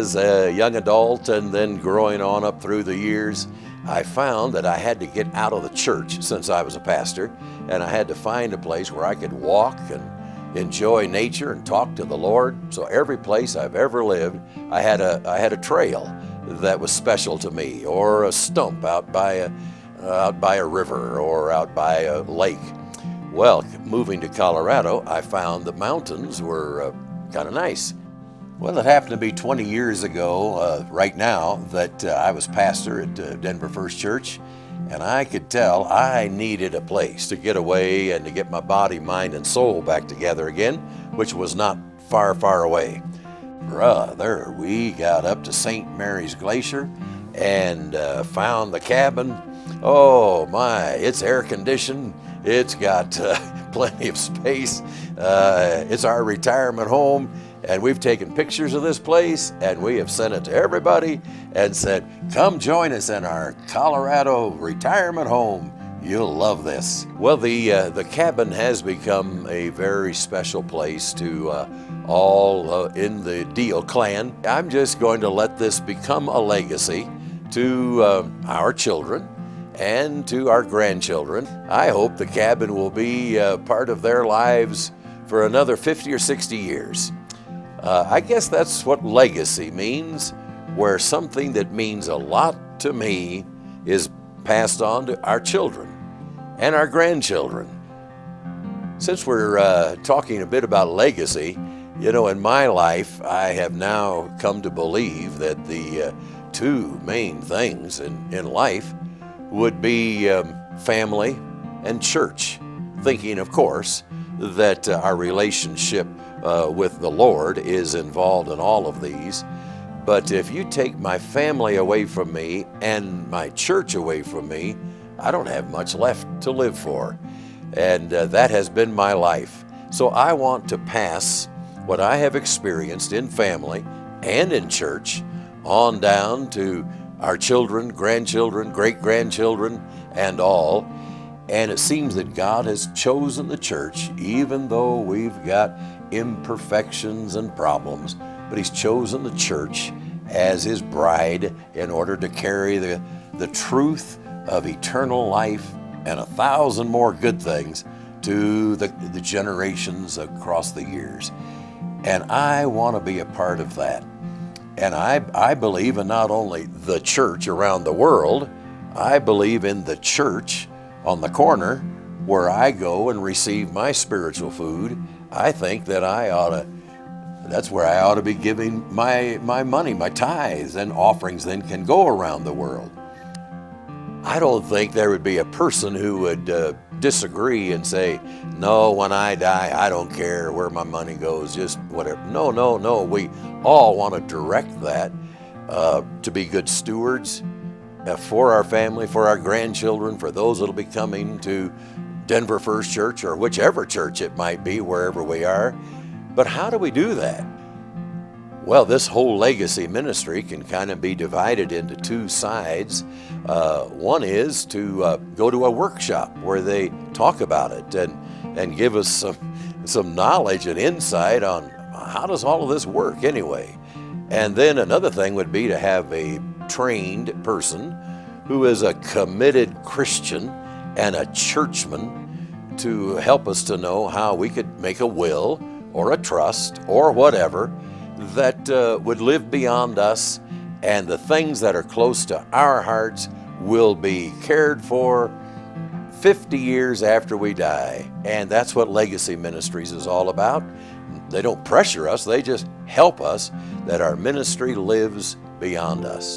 as a young adult and then growing on up through the years, I found that I had to get out of the church since I was a pastor, and I had to find a place where I could walk and enjoy nature and talk to the Lord. So every place I've ever lived, I had a trail that was special to me, or a stump out by a river or out by a lake. Well, moving to Colorado, I found the mountains were kind of nice. Well, it happened to be 20 years ago, right now, that I was pastor at Denver First Church, and I could tell I needed a place to get away and to get my body, mind, and soul back together again, which was not far, far away. Brother, we got up to St. Mary's Glacier and found the cabin. Oh my, it's air conditioned. It's got plenty of space. It's our retirement home, and we've taken pictures of this place, and we have sent it to everybody and said, come join us in our Colorado retirement home. You'll love this. Well, the cabin has become a very special place to all in the Diehl clan. I'm just going to let this become a legacy to our children and to our grandchildren. I hope the cabin will be part of their lives for another 50 or 60 years. I guess that's what legacy means, where something that means a lot to me is passed on to our children and our grandchildren. Since we're talking a bit about legacy, you know, in my life, I have now come to believe that the two main things in life would be family and church. Thinking, of course, that our relationship with the Lord is involved in all of these. But if you take my family away from me and my church away from me, I don't have much left to live for. And that has been my life. So I want to pass what I have experienced in family and in church on down to our children, grandchildren, great-grandchildren, and all. And it seems that God has chosen the church, even though we've got imperfections and problems, but He's chosen the church as His bride in order to carry the truth of eternal life and 1,000 more good things to the generations across the years. And I want to be a part of that. And I believe in not only the church around the world, I believe in the church on the corner where I go and receive my spiritual food. I think that that's where I ought to be giving my money, my tithes and offerings then can go around the world. I don't think there would be a person who would disagree and say, no, when I die, I don't care where my money goes, just whatever. No. We all want to direct that to be good stewards for our family, for our grandchildren, for those that will be coming to Denver First Church or whichever church it might be, wherever we are. But how do we do that? Well, this whole legacy ministry can kind of be divided into two sides. One is to go to a workshop where they talk about it and give us some knowledge and insight on how does all of this work anyway. And then another thing would be to have a trained person who is a committed Christian and a churchman to help us to know how we could make a will or a trust or whatever that would live beyond us, and the things that are close to our hearts will be cared for 50 years after we die. And that's what Legacy Ministries is all about. They don't pressure us, they just help us that our ministry lives beyond us.